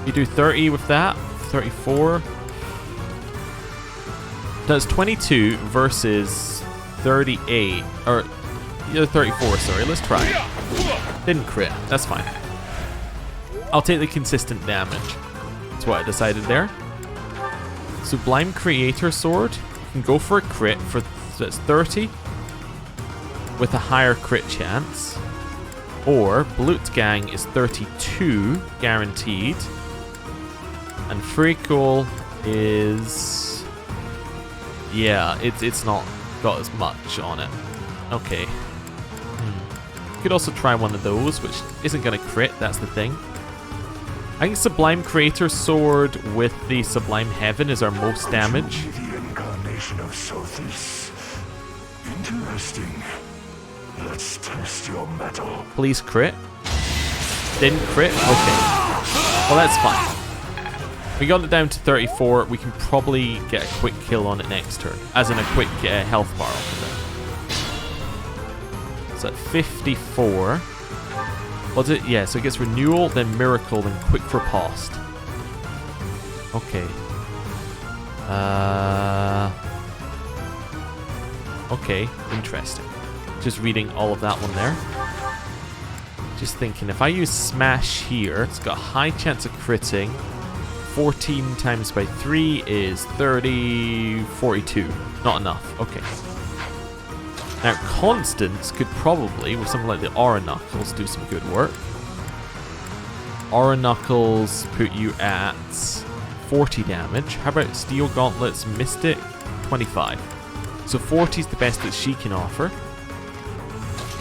You do 30 with that. 34. Does 22 versus 38. Or... 34, sorry. Let's try it. Didn't crit. That's fine. I'll take the consistent damage. That's what I decided there. Sublime Creator Sword. You can go for a crit for... So it's 30. with a higher crit chance. Or Blutgang is 32 guaranteed. And Freakle is... yeah, it's not got as much on it. Okay. Could also try one of those, which isn't going to crit, that's the thing. I think Sublime Creator Sword with the Sublime Heaven is our most damage. The incarnation of Sothis. Interesting. Let's test your metal. Please crit. Didn't crit? Okay. Well, that's fine. We got it down to 34. We can probably get a quick kill on it next turn. As in a quick health bar off of it. So at 54. Was it? Yeah, so it gets Renewal, then Miracle, then Quick Riposte. Okay. Okay, interesting. Just reading all of that one there. Just thinking, if I use Smash here, it's got a high chance of critting. 14 times by 3 is 30, 42. Not enough. Okay. Now, Constance could probably, with something like the Aura Knuckles, do some good work. Aura Knuckles put you at 40 damage. How about Steel Gauntlets, Mystic? 25. So 40 is the best that she can offer.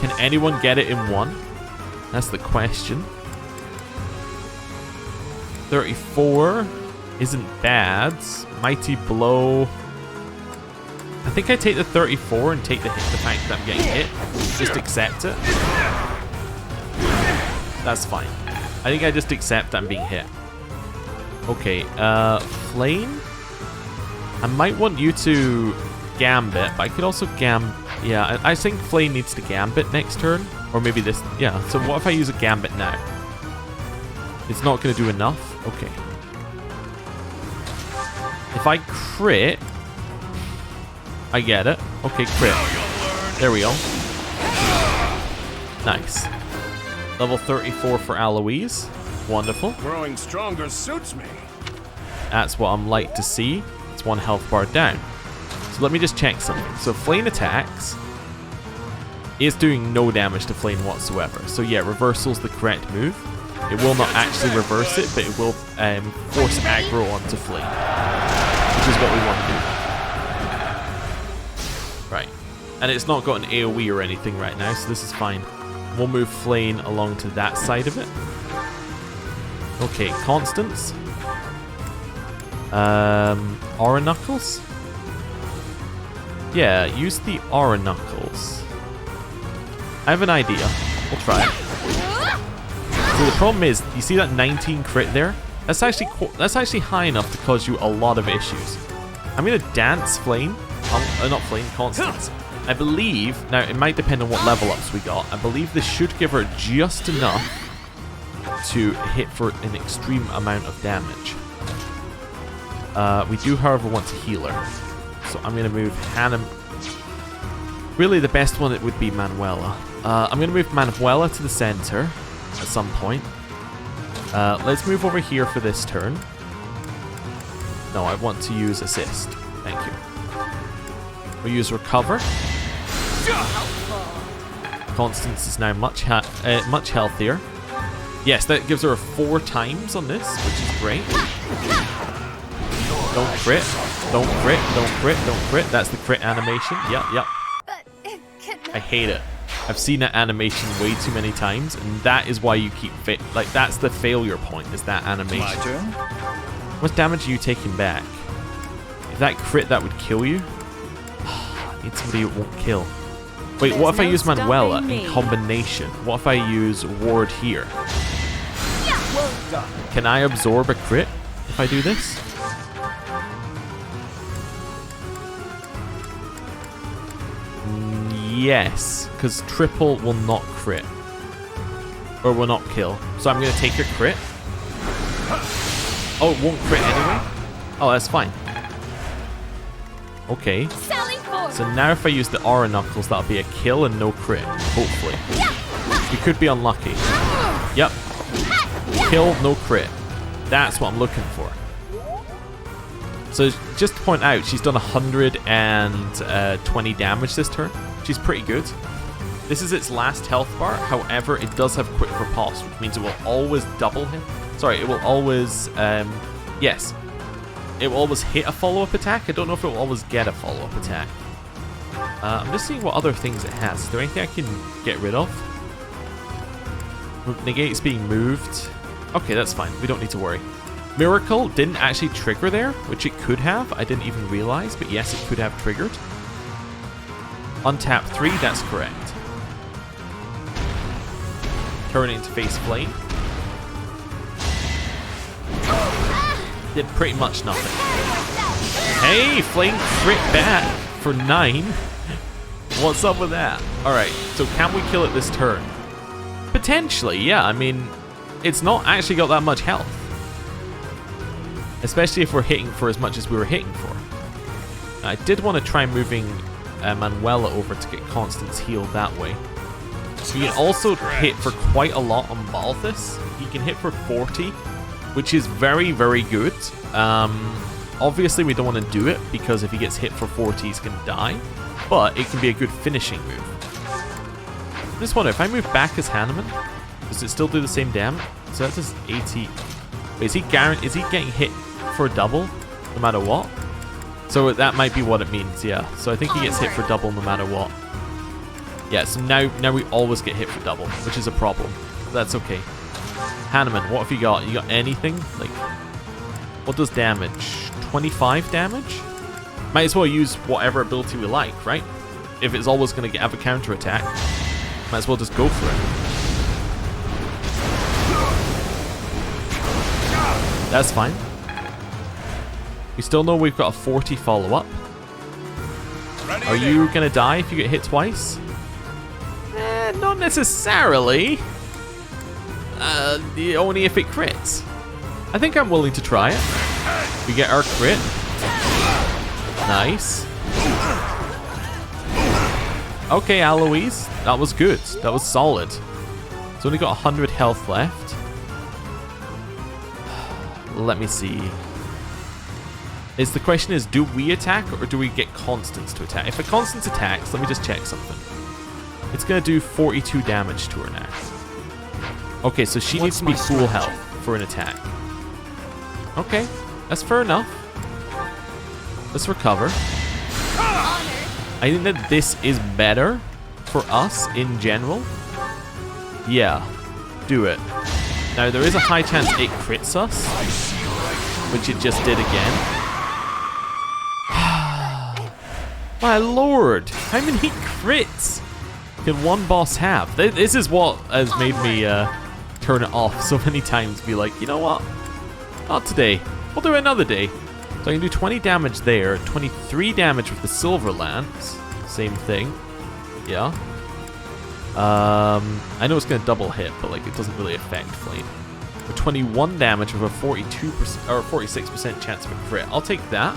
Can anyone get it in one? That's the question. 34 isn't bad. Mighty Blow. I think I take the 34 and take the fact that I'm getting hit. Just accept it. That's fine. I think I just accept that I'm being hit. Okay, Flame? I might want you to Gambit, but I could also yeah, I think Flame needs to Gambit next turn. Or maybe this, yeah. So what if I use a Gambit now? It's not going to do enough? Okay. If I crit, I get it. Okay, crit. There we go. Nice. Level 34 for Aloise. Wonderful. Growing stronger suits me. That's what I'm like to see. It's one health bar down. So let me just check something. So Flame attacks is doing no damage to Flame whatsoever. So yeah, reversal's the correct move. It will not actually reverse it, but it will force aggro onto Flame, which is what we want to do. Right. And it's not got an AoE or anything right now, so this is fine. We'll move Flame along to that side of it. Okay, Constance. Aura Knuckles? Yeah, use the Aura Knuckles. I have an idea. We'll try it. So the problem is, you see that 19 crit there? That's actually high enough to cause you a lot of issues. I'm gonna dance Flame. Not Flame, Constance. I believe, now it might depend on what level ups we got. I believe this should give her just enough to hit for an extreme amount of damage. We do, however, want to heal her. So I'm gonna move Hannah. Really, the best one it would be Manuela. I'm gonna move Manuela to the center at some point. Let's move over here for this turn. No, I want to use Assist. Thank you. We'll use Recover. Constance is now much healthier. Yes, that gives her 4 times on this, which is great. Don't crit. Don't crit. Don't crit. Don't crit. That's the crit animation. Yep. I hate it. I've seen that animation way too many times, and that is why you keep like, that's the failure point, is that animation. My turn. How much damage are you taking back? If that crit, that would kill you. I need somebody who won't kill. Wait, what if I use Manuela in combination? What if I use Ward here? Well done. Can I absorb a crit if I do this? Yes, because triple will not crit. Or will not kill. So I'm going to take a crit. Oh, it won't crit anyway? Oh, that's fine. Okay. So now if I use the Aura Knuckles, that'll be a kill and no crit. Hopefully. We could be unlucky. Yep. Kill, no crit. That's what I'm looking for. So just to point out, she's done 120 damage this turn. She's pretty good. This is its last health bar. However, it does have quick riposte, which means it will always double hit. Sorry, it will always, yes. It will always hit a follow-up attack. I don't know if it will always get a follow-up attack. I'm just seeing what other things it has. Is there anything I can get rid of? Negates being moved. Okay, that's fine. We don't need to worry. Miracle didn't actually trigger there, which it could have. I didn't even realize, but yes, it could have triggered. Untap 3, that's correct. Turn into face flame. Did pretty much nothing. Hey, flame crit back for 9. What's up with that? Alright, so can we kill it this turn? Potentially, yeah. I mean, it's not actually got that much health. Especially if we're hitting for as much as we were hitting for. I did want to try moving Manuela over to get Constance healed that way. He can also hit for quite a lot on Balthus. He can hit for 40, which is very, very good. Obviously, we don't want to do it because if he gets hit for 40, he's going to die. But it can be a good finishing move. I just wonder, if I move back as Hanneman, does it still do the same damage? So that does 80. Wait, is he getting hit for a double no matter what? So that might be what it means, yeah. So I think he gets hit for double no matter what. Yeah, so now we always get hit for double, which is a problem. But that's okay. Hanneman, what have you got? You got anything? Like, what does damage? 25 damage? Might as well use whatever ability we like, right? If it's always going to have a counter attack, might as well just go for it. That's fine. We still know we've got a 40 follow-up. Are you going to die if you get hit twice? Not necessarily. Only if it crits. I think I'm willing to try it. We get our crit. Nice. Okay, Aloise. That was good. That was solid. It's only got 100 health left. Let me see. The question is, do we attack or do we get Constance to attack? If a Constance attacks, let me just check something. It's going to do 42 damage to her now. Okay, so she needs to be full health for an attack. Okay, that's fair enough. Let's recover. I think that this is better for us in general. Yeah, do it. Now, there is a high chance it crits us, which it just did again. My lord, how many crits can one boss have? This is what has made me turn it off so many times. Be like, you know what? Not today. We'll do it another day. So I can do 20 damage there, 23 damage with the Silver Lance. Same thing. Yeah. I know it's going to double hit, but like it doesn't really affect Flame. For 21 damage with a 42% or 46% chance of a crit. I'll take that.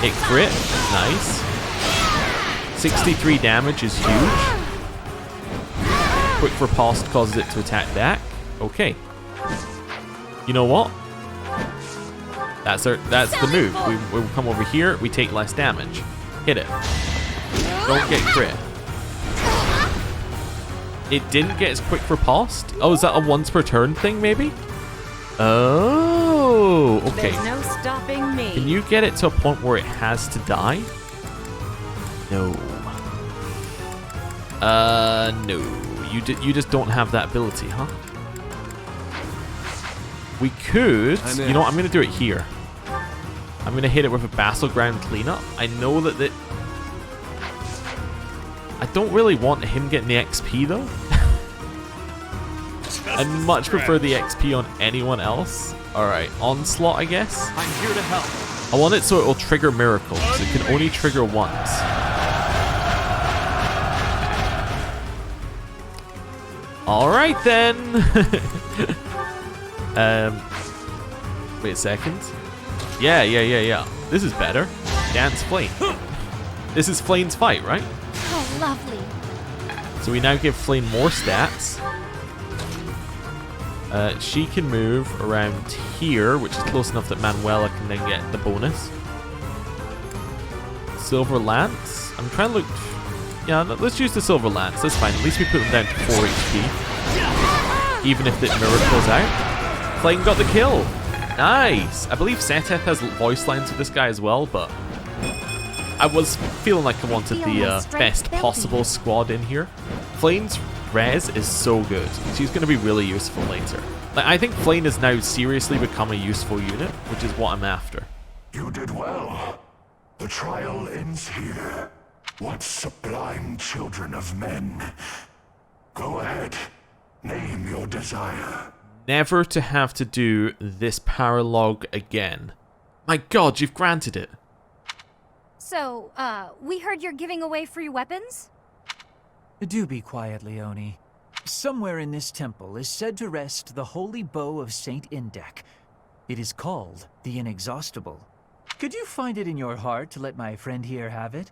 It crit. Nice. 63 damage is huge. Quick riposte causes it to attack back. Okay. You know what? That's the move. We come over here, we take less damage. Hit it. Don't get crit. It didn't get its quick riposte? Oh, is that a once per turn thing, maybe? Oh, okay. There's no stopping me. Can you get it to a point where it has to die? No. No. You just don't have that ability, huh? We could... You know what? I'm going to do it here. I'm going to hit it with a Battleground Cleanup. I know that... I don't really want him getting the XP, though. I much prefer the XP on anyone else. Alright, Onslaught, I guess. I'm here to help. I want it so it will trigger Miracles. It can only trigger once. Alright then. Wait a second. Yeah. This is better. Dance Flame. This is Flame's fight, right? Oh, lovely. So we now give Flame more stats. She can move around here, which is close enough that Manuela can then get the bonus. Silver Lance. I'm trying to look... Yeah, let's use the Silver Lance. That's fine. At least we put them down to 4 HP. Even if the mirror goes out. Flame got the kill. Nice. I believe Seteth has voice lines for this guy as well, but I was feeling like I wanted the best possible squad in here. Flame's res is so good. She's going to be really useful later. Like, I think Flame has now seriously become a useful unit, which is what I'm after. You did well. The trial ends here. What sublime children of men. Go ahead. Name your desire. Never to have to do this paralog again. My god, you've granted it. So, we heard you're giving away free weapons? Do be quiet, Leone. Somewhere in this temple is said to rest the holy bow of Saint Indec. It is called the Inexhaustible. Could you find it in your heart to let my friend here have it?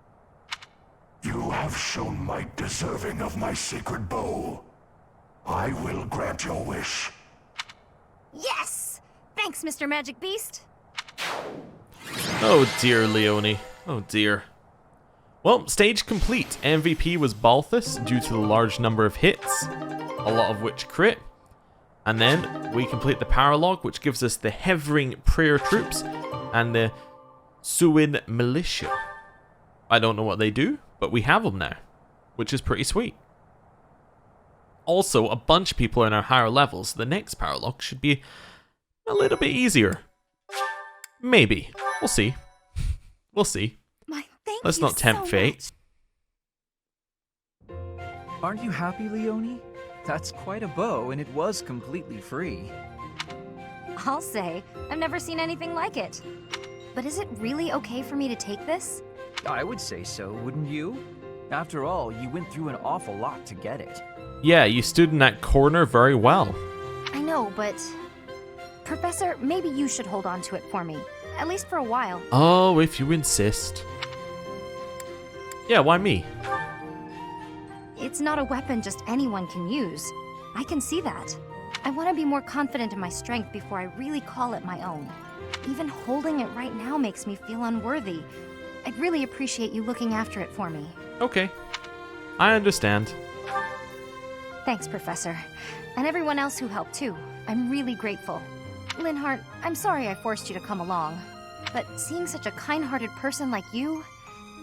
You have shown might deserving of my sacred bow. I will grant your wish. Yes! Thanks, Mr. Magic Beast. Oh dear, Leone. Oh dear. Well, stage complete. MVP was Balthus due to the large number of hits, a lot of which crit. And then we complete the paralog, which gives us the Hevering Prayer Troops and the Suin Militia. I don't know what they do, but we have them now, which is pretty sweet. Also, a bunch of people are in our higher levels, so the next paralog should be a little bit easier. Maybe. We'll see. We'll see. Let's not tempt fate. Aren't you happy, Leone? That's quite a bow, and it was completely free. I'll say, I've never seen anything like it. But is it really okay for me to take this? I would say so, wouldn't you? After all, you went through an awful lot to get it. Yeah, you stood in that corner very well. I know, but... Professor, maybe you should hold on to it for me. At least for a while. Oh, if you insist. Yeah, why me? It's not a weapon just anyone can use. I can see that. I want to be more confident in my strength before I really call it my own. Even holding it right now makes me feel unworthy. I'd really appreciate you looking after it for me. Okay. I understand. Thanks, Professor. And everyone else who helped too. I'm really grateful. Linhardt, I'm sorry I forced you to come along. But seeing such a kind-hearted person like you,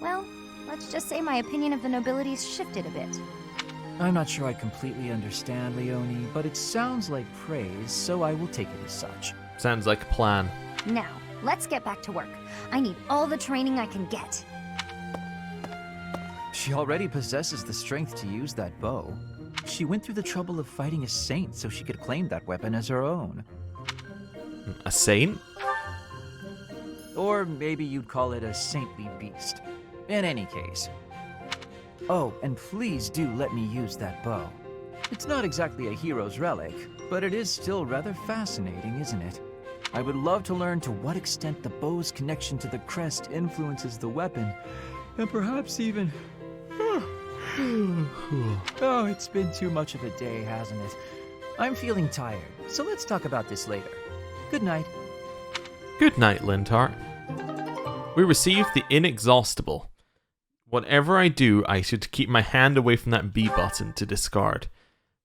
well, let's just say my opinion of the nobility's shifted a bit. I'm not sure I completely understand, Leone, but it sounds like praise, so I will take it as such. Sounds like a plan. Now, let's get back to work. I need all the training I can get. She already possesses the strength to use that bow. She went through the trouble of fighting a saint so she could claim that weapon as her own. A saint? Or maybe you'd call it a saintly beast. In any case. Oh, and please do let me use that bow. It's not exactly a hero's relic, but it is still rather fascinating, isn't it? I would love to learn to what extent the bow's connection to the crest influences the weapon, and perhaps even... Oh, it's been too much of a day, hasn't it? I'm feeling tired, so let's talk about this later. Good night. Good night, Linhardt. We received the Inexhaustible. Whatever I do, I should keep my hand away from that B button to discard.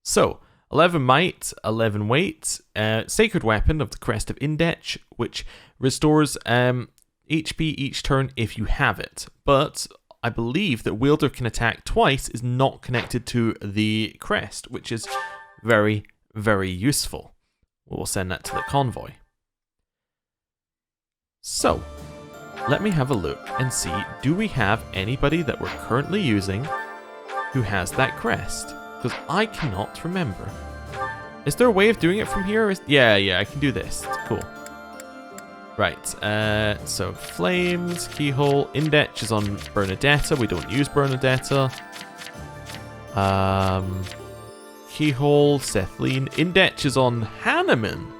So, 11 might, 11 weight, sacred weapon of the Crest of Indec, which restores HP each turn if you have it. But I believe that wielder can attack twice is not connected to the crest, which is very, very useful. We'll send that to the convoy. So, let me have a look and see, do we have anybody that we're currently using who has that crest? Because I cannot remember. Is there a way of doing it from here? Yeah, I can do this. It's cool. Right, so Flames, Keyhole, Indec is on Bernadetta. We don't use Bernadetta. Keyhole, Sethleen. Indec is on Hanneman.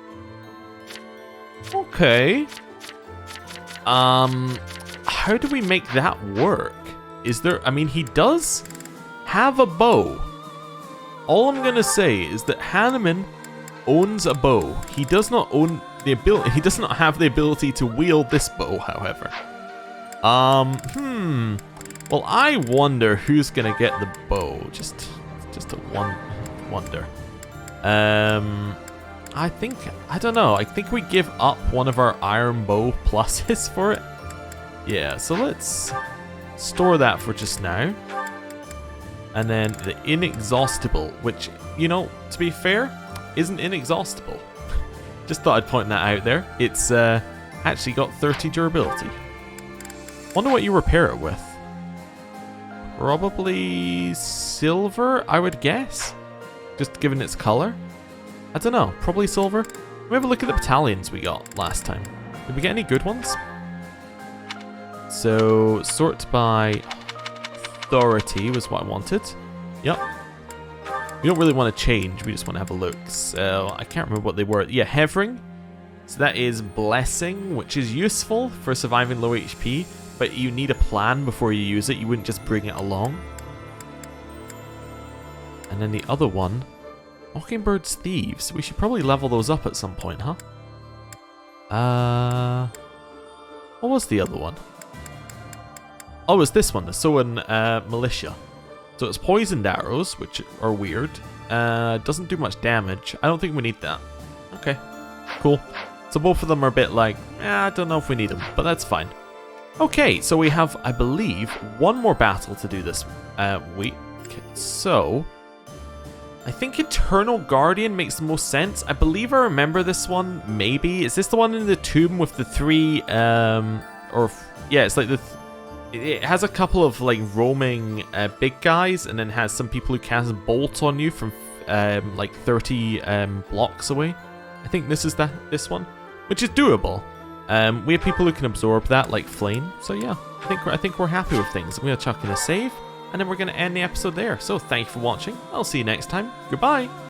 Okay. How do we make that work? Is there, I mean, he does have a bow. All I'm gonna say is that Hanneman owns a bow. He does not own the ability, he does not have the ability to wield this bow, however. Well, I wonder who's gonna get the bow. Just a wonder. I don't know. I think we give up one of our iron bow pluses for it. Yeah, so let's store that for just now. And then the inexhaustible, which, you know, to be fair, isn't inexhaustible. Just thought I'd point that out there. It's actually got 30 durability. Wonder what you repair it with. Probably silver, I would guess. Just given its color. I don't know, probably silver. Let me have a look at the battalions we got last time. Did we get any good ones? So, sort by authority was what I wanted. Yep. We don't really want to change, we just want to have a look. So, I can't remember what they were. Yeah, Hevering. So that is Blessing, which is useful for surviving low HP, but you need a plan before you use it. You wouldn't just bring it along. And then the other one, Mockingbird's Thieves. We should probably level those up at some point, huh? What was the other one? Oh, it was this one, the Soan Militia. So it's poisoned arrows, which are weird. Doesn't do much damage. I don't think we need that. Okay, cool. So both of them are a bit like, I don't know if we need them, but that's fine. Okay, so we have, I believe, one more battle to do this week. So, I think Eternal Guardian makes the most sense. I believe I remember this one, maybe. Is this the one in the tomb with the three, yeah, it's like it has a couple of like roaming big guys, and then has some people who cast bolts on you from like 30 blocks away. I think this is this one, which is doable. We have people who can absorb that, like Flame. So yeah, I think we're happy with things. I'm gonna chuck in a save, and then we're gonna end the episode there. So thank you for watching. I'll see you next time. Goodbye.